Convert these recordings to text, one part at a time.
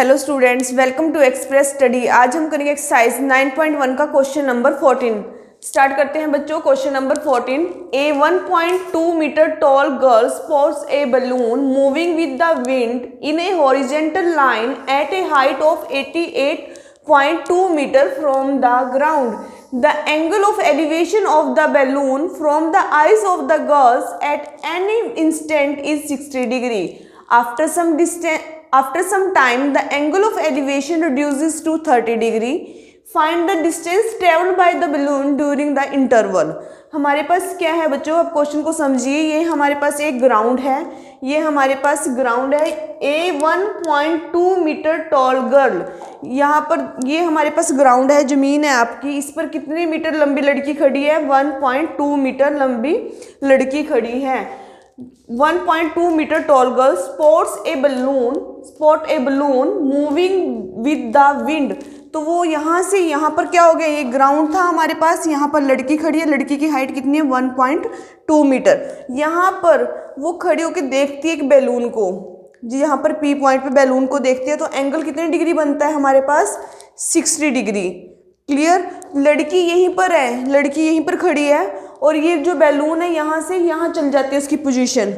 Hello students, welcome to Express Study. आज हम करेंगे एक्सरसाइज 9.1 का क्वेश्चन नंबर 14। स्टार्ट करते हैं बच्चों। Question number 14, a 1.2 metre tall girl spots a balloon moving with the wind in a horizontal line at a height of 88.2 meter from the ground. The angle of elevation of the balloon from the eyes of the girls at any instant is 60 degree. After some time, the angle of elevation reduces to 30 degree. Find the distance traveled by the balloon during the interval. हमारे पास क्या है बच्चों, आप question को समझिए। ये हमारे पास एक ग्राउंड है, ये हमारे पास ग्राउंड है। ए 1.2 मीटर टॉल गर्ल, यहाँ पर ये हमारे पास ग्राउंड है, ज़मीन है आपकी। इस पर कितने मीटर लंबी लड़की खड़ी है? 1.2 मीटर लंबी लड़की खड़ी है। 1.2 metre tall girl spot a balloon moving with the wind. तो वो यहाँ से यहाँ पर क्या हो गया, ये ग्राउंड था हमारे पास, यहाँ पर लड़की खड़ी है। लड़की की हाइट कितनी है? 1.2 मीटर। यहाँ पर वो खड़ी होकर देखती है एक बैलून को जी, यहाँ पर पी पॉइंट पे बैलून को देखती है। तो एंगल कितने डिग्री बनता है हमारे पास? 60 डिग्री। क्लियर? लड़की यहीं पर है, लड़की यहीं पर खड़ी है और ये जो बैलून है यहाँ से यहाँ चल जाती है उसकी पोजीशन।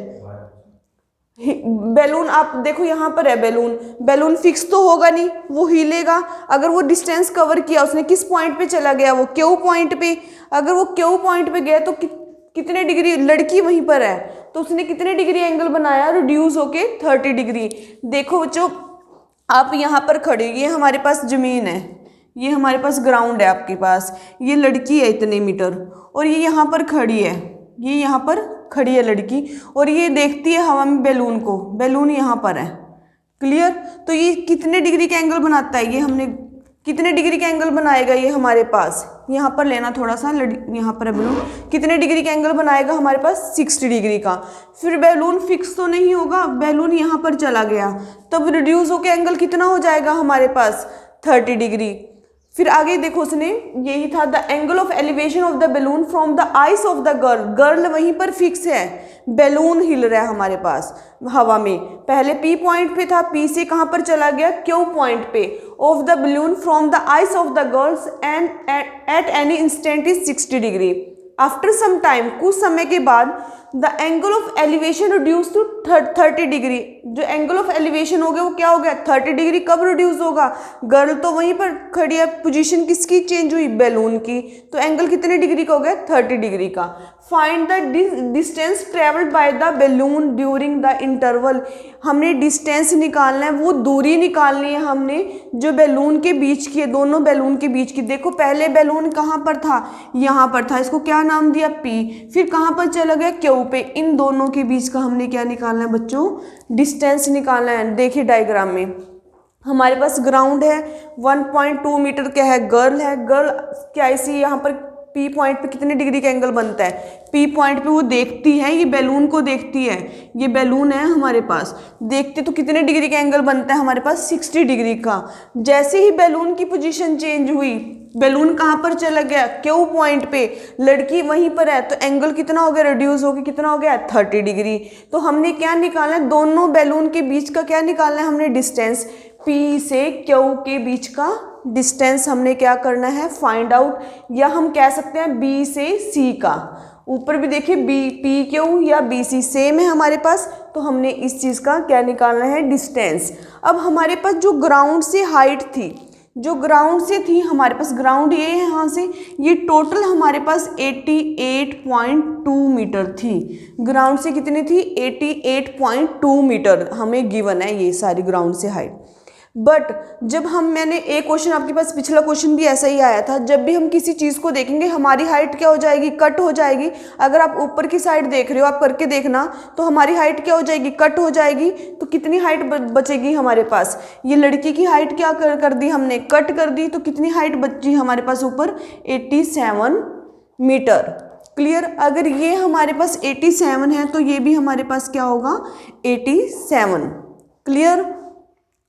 बैलून आप देखो यहाँ पर है, बैलून फिक्स तो होगा नहीं, वो हिलेगा। अगर वो डिस्टेंस कवर किया उसने, किस पॉइंट पे चला गया? वो क्यू पॉइंट पे। अगर वो क्यू पॉइंट पे गया तो कितने डिग्री? लड़की वहीं पर है तो उसने कितने डिग्री एंगल बनाया? रिड्यूस होके 30 डिग्री। देखो बच्चों, आप यहाँ पर खड़े, ये हमारे पास ज़मीन है, ये हमारे पास ग्राउंड है आपके पास, ये लड़की है इतने मीटर और ये यहाँ पर खड़ी है, ये यहाँ पर खड़ी है लड़की और ये देखती है हवा में बैलून को। बैलून यहाँ पर है। क्लियर? तो ये कितने डिग्री का एंगल बनाता है? ये हमने कितने डिग्री का एंगल बनाएगा? ये हमारे पास यहाँ पर लेना थोड़ा सा, यहाँ पर है बैलून, कितने डिग्री का एंगल बनाएगा हमारे पास? 60 डिग्री का। फिर बैलून फिक्स तो नहीं होगा, बैलून यहाँ पर चला गया, तब रिड्यूस होकर एंगल कितना हो जाएगा हमारे पास? 30 डिग्री। फिर आगे देखो, उसने यही था, the angle of elevation of the balloon from the eyes of the girl. Girl वहीं पर फिक्स है, बैलून हिल रहा है हमारे पास हवा में। पहले पी पॉइंट पे था, पी से कहाँ पर चला गया? क्यू पॉइंट पे। Of the balloon from the eyes of the girls and at any instant is 60 degree. After some time, कुछ समय के बाद, the angle of elevation reduce to 30 degree. जो एंगल ऑफ एलिवेशन हो गया वो क्या हो गया? 30 डिग्री। कब रिड्यूस होगा? गर्ल तो वहीं पर खड़ी है, पोजीशन किसकी चेंज हुई? बैलून की। तो एंगल कितने डिग्री का हो गया? 30 डिग्री का। Find the distance travelled by the balloon during the interval. हमने डिस्टेंस निकालना है, वो दूरी निकालनी है हमने जो बैलून के बीच की है, दोनों बैलून के बीच की। देखो पहले बैलून कहाँ पर था? यहाँ पर था, इसको क्या नाम दिया? पी। फिर कहाँ पर चला गया? क्यू पे। इन दोनों के बीच का हमने क्या निकालना है बच्चों? डिस्टेंस निकालना है। देखिए डायग्राम में हमारे पास ग्राउंड है, 1.2 मीटर क्या है? गर्ल है। गर्ल क्या इसी यहाँ पर पी पॉइंट पे कितने डिग्री का एंगल बनता है? पी पॉइंट पे वो देखती है, ये बैलून को देखती है, ये बैलून है हमारे पास, देखते तो कितने डिग्री का एंगल बनता है हमारे पास? 60 डिग्री का। जैसे ही बैलून की पोजीशन चेंज हुई, बैलून कहाँ पर चला गया? क्यू पॉइंट पे, लड़की वहीं पर है, तो एंगल कितना हो गया? रिड्यूस होकर कितना हो गया? 30 डिग्री। तो हमने क्या निकालना है? दोनों बैलून के बीच का क्या निकालना है हमने? डिस्टेंस। पी से क्यू के बीच का डिस्टेंस हमने क्या करना है? Find out. या हम कह सकते हैं बी से सी का। ऊपर भी देखिए बी, पी क्यू या बी सी सेम है हमारे पास, तो हमने इस चीज़ का क्या निकालना है? डिस्टेंस। अब हमारे पास जो ग्राउंड से हाइट थी, जो ग्राउंड से थी हमारे पास, ग्राउंड ये है यहाँ से, ये टोटल हमारे पास 88.2 मीटर थी। ग्राउंड से कितनी थी? 88.2 मीटर हमें गिवन है, ये सारी ग्राउंड से हाइट। बट जब मैंने एक क्वेश्चन, आपके पास पिछला क्वेश्चन भी ऐसा ही आया था, जब भी हम किसी चीज़ को देखेंगे हमारी हाइट क्या हो जाएगी? कट हो जाएगी। अगर आप ऊपर की साइड देख रहे हो, आप करके देखना, तो हमारी हाइट क्या हो जाएगी? कट हो जाएगी। तो कितनी हाइट बचेगी हमारे पास? ये लड़की की हाइट क्या कर दी हमने? कट कर दी। तो कितनी हाइट बची हमारे पास ऊपर? 87 मीटर। क्लियर? अगर ये हमारे पास 87 है तो ये भी हमारे पास क्या होगा? 87। क्लियर?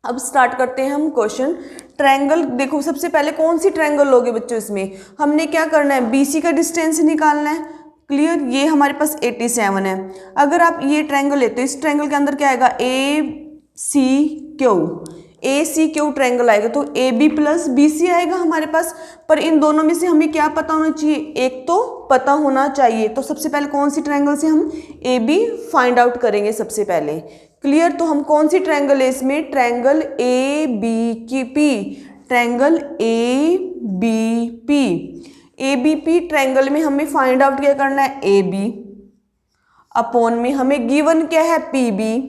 अब स्टार्ट करते हैं हम क्वेश्चन। ट्रायंगल, देखो सबसे पहले कौन सी ट्रायंगल लोगे बच्चों? इसमें हमने क्या करना है? बीसी का डिस्टेंस निकालना है। क्लियर? ये हमारे पास 87 है। अगर आप ये ट्रायंगल लेते हो, इस ट्रायंगल के अंदर क्या आएगा? ए सी क्यू। ACQ ट्रायंगल आएगा तो AB प्लस BC आएगा हमारे पास। पर इन दोनों में से हमें क्या पता होना चाहिए, एक तो पता होना चाहिए। तो सबसे पहले कौन सी ट्रायंगल से हम AB फाइंड आउट करेंगे सबसे पहले। क्लियर। तो हम कौन सी ट्रायंगल है इसमें, triangle ABP, triangle ABP। ABP triangle में हमें फाइंड आउट क्या करना है, AB अपॉन में हमें गिवन क्या है, PB,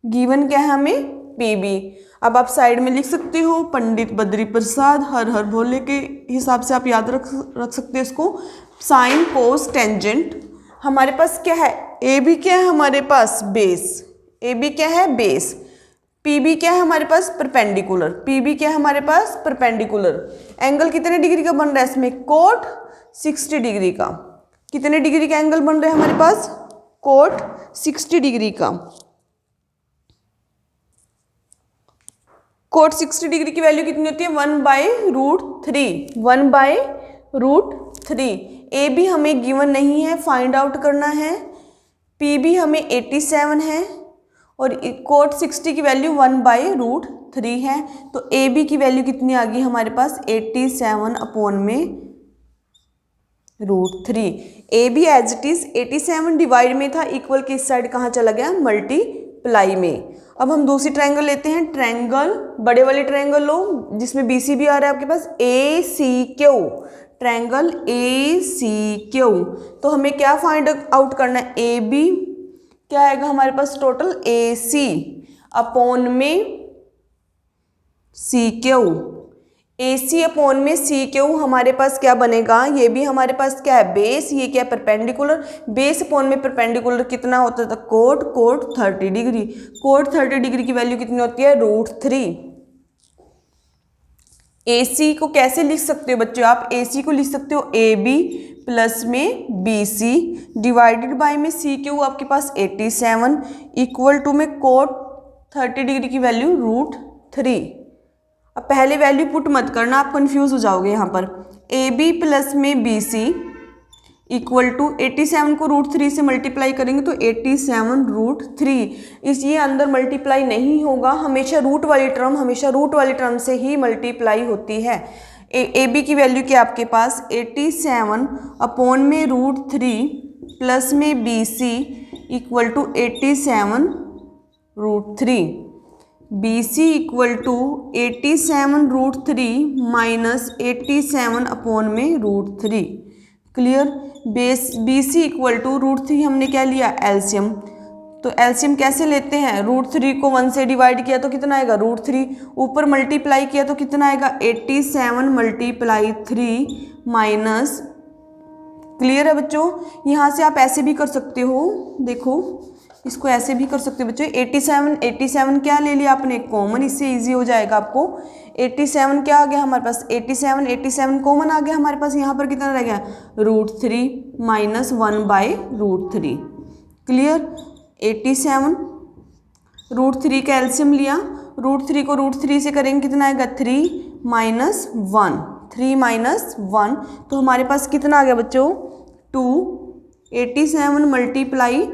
गिवन क्या है हमें, PB। अब आप साइड में लिख सकते हो, पंडित बद्री प्रसाद हर हर भोले के हिसाब से आप याद रख सकते हो इसको, साइन कोस टेंजेंट। हमारे पास क्या है, AB क्या है हमारे पास, बेस, AB क्या है, बेस। PB क्या है हमारे पास, परपेंडिकुलर, PB क्या है हमारे पास, परपेंडिकुलर। एंगल कितने डिग्री का बन रहा है इसमें, कोट 60 डिग्री का। कितने डिग्री का एंगल बन रहा है हमारे पास, कोट 60 डिग्री का। कोट 60 डिग्री की वैल्यू कितनी होती है, 1/√3, 1/√3। AB हमें गिवन नहीं है, फाइंड आउट करना है। PB हमें 87 है और कोट 60 की वैल्यू 1/√3 है। तो AB की वैल्यू कितनी आ गई हमारे पास, 87 अपॉन में √3। AB as it is 87 divide में था, इक्वल के इस साइड कहाँ चला गया, मल्टीप्लाई में। अब हम दूसरी ट्रायंगल लेते हैं, ट्रायंगल बड़े वाले ट्रायंगल लो जिसमें BC भी आ रहा है आपके पास, ACQ, ट्रायंगल ACQ। तो हमें क्या फाइंड आउट करना है, AB क्या आएगा हमारे पास, टोटल AC अपॉन में CQ, AC अपॉन में CQ हमारे पास क्या बनेगा, ये भी हमारे पास क्या है, बेस, ये क्या है, परपेंडिकुलर। बेस अपॉन में परपेंडिकुलर कितना होता था, कोट 30 डिग्री। कोट 30 डिग्री की वैल्यू कितनी होती है, √3। AC को कैसे लिख सकते हो बच्चों आप, AC को लिख सकते हो AB प्लस में BC डिवाइडेड बाय में CQ आपके पास 87 इक्वल टू में कोट 30 डिग्री की वैल्यू √3। अब पहले वैल्यू पुट मत करना, आप कंफ्यूज हो जाओगे यहाँ पर। AB प्लस में BC इक्वल टू 87 को √3 से मल्टीप्लाई करेंगे तो 87√3। इस ये अंदर मल्टीप्लाई नहीं होगा, हमेशा रूट वाली टर्म से ही मल्टीप्लाई होती है। AB की वैल्यू क्या आपके पास, 87 अपॉन में √3 प्लस में BC equal to 87√3। BC equal to 87√3 minus 87 upon में √3। Clear. Base BC equal to √3 हमने क्या लिया, एलसीएम। तो एलसीएम कैसे लेते हैं, √3 को 1 से डिवाइड किया तो कितना आएगा, √3, ऊपर मल्टीप्लाई किया तो कितना आएगा, 87 मल्टीप्लाई 3 माइनस। क्लियर है बच्चों। यहाँ से आप ऐसे भी कर सकते हो, देखो इसको ऐसे भी कर सकते हो बच्चों। 87 क्या ले लिया आपने, कॉमन, इससे इजी हो जाएगा आपको। 87 क्या आ गया हमारे पास, 87 कॉमन आ गया हमारे पास। यहाँ पर कितना रह गया, √3 माइनस 1/√3। क्लियर। 87 √3 का एलसीएम लिया, √3 को √3 से करेंगे कितना आएगा, 3 माइनस 1, 3 माइनस 1। तो हमारे पास कितना आ गया बच्चों, 2। 87 मल्टीप्लाई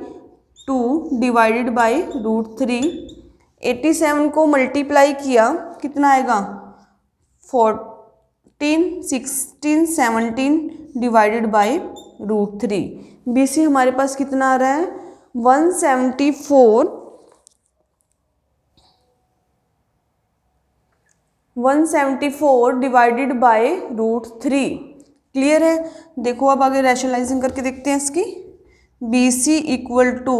2 डिवाइडेड बाई √3। 87 को मल्टीप्लाई किया कितना आएगा, 14, 16, 17 डिवाइडेड बाई √3। BC हमारे पास कितना आ रहा है, 174 डिवाइडेड बाई √3। क्लियर है। देखो अब आगे रैशनलाइजिंग करके देखते हैं इसकी। BC equal to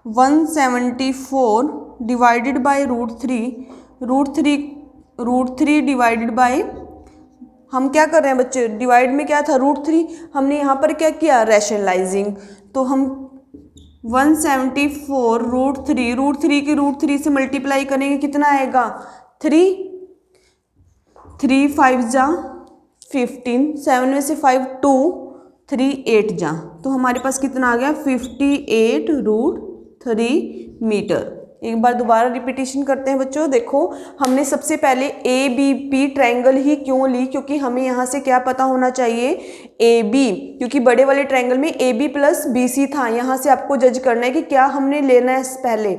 174 divided by √3 divided by, हम क्या कर रहे हैं बच्चे, डिवाइड में क्या था, √3, हमने यहाँ पर क्या किया, रैशनलाइजिंग। तो हम 174 √3 के √3 से मल्टीप्लाई करेंगे कितना आएगा, 3, 3 5 जा 15, 7 में से 5 2, 3 8 जा, तो हमारे पास कितना आ गया, 58√3 मीटर। एक बार दोबारा रिपीटिशन करते हैं बच्चों। देखो हमने सबसे पहले ए बी पी ट्रायंगल ही क्यों ली, क्योंकि हमें यहाँ से क्या पता होना चाहिए, ए बी, क्योंकि बड़े वाले ट्रायंगल में A B plus B C था। यहाँ से आपको जज करना है कि क्या हमने लेना है। पहले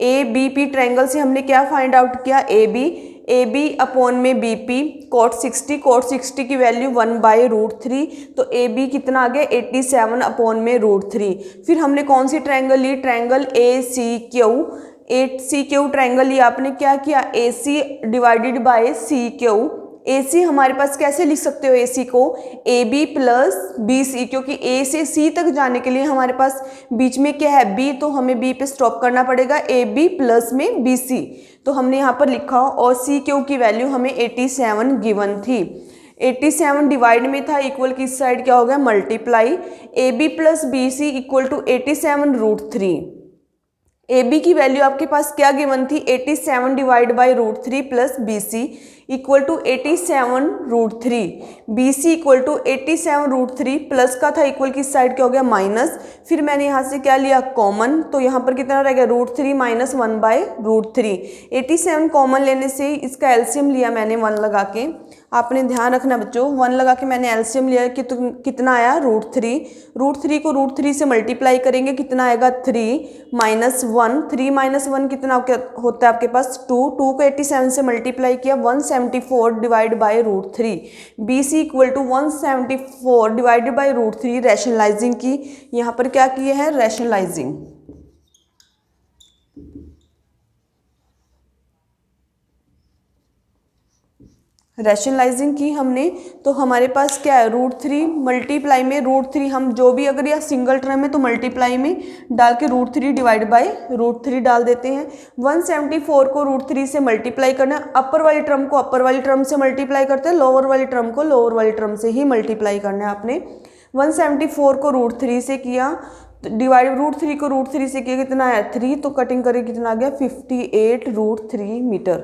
ए बी पी ट्रायंगल से हमने क्या फाइंड आउट किया, ए बी अपॉन में बी पी कॉट 60 की वैल्यू 1/√3, तो ए बी कितना आ गया 87 अपॉन में √3। फिर हमने कौन सी ट्रायंगल ली, triangle A C Q triangle लिया। आपने क्या किया, A C divided by C Q. A C हमारे पास कैसे लिख सकते हो, ए सी को A B plus B C, क्योंकि ए से सी तक जाने के लिए हमारे पास बीच में क्या है, बी, तो हमें बी पे स्टॉप करना पड़ेगा, ए बी प्लस में बी सी। तो हमने यहाँ पर लिखा और सी क्यू की वैल्यू हमें 87 गिवन थी। 87 डिवाइड में था, इक्वल किस साइड क्या हो गया, multiply. A B plus B C equal to 87√3। A B की वैल्यू आपके पास क्या गिवन थी, 87 divide by √3 plus B C equal to 87√3। B C equal to 87√3 plus का था, इक्वल किस साइड क्या हो गया, माइनस। फिर मैंने यहाँ से क्या लिया, कॉमन, तो यहाँ पर कितना रह गया, √3 माइनस 1/√3। 87 कॉमन लेने से इसका एलसीएम लिया मैंने 1 लगा के। आपने ध्यान रखना बच्चों, 1 लगा के मैंने एलसीएम लिया कि कितना आया, √3। √3 को √3 से मल्टीप्लाई करेंगे, कितना आएगा 3 माइनस 1। 3 माइनस 1 कितना होता है आपके पास 2। 2 को 87 से मल्टीप्लाई किया, 174 divide by √3। B C equal to 174 divided by √3। Rationalising की, यहाँ पर क्या किए हैं, रैशनलाइजिंग। रैशनलाइजिंग की हमने, तो हमारे पास क्या है, √3 मल्टीप्लाई में √3, हम जो भी अगर या सिंगल टर्म है तो मल्टीप्लाई में डाल के √3 डिवाइड बाई √3 डाल देते हैं। 174 को √3 से मल्टीप्लाई करना है, अपर वाली टर्म को अपर वाली टर्म से मल्टीप्लाई करते हैं, लोअर वाली टर्म को लोअर वाली टर्म से ही मल्टीप्लाई करना है आपने। 174 को √3 से किया, डिवाइड √3 को √3 से किया, कितना आया 3, तो कटिंग करके कितना आ गया 58√3 मीटर।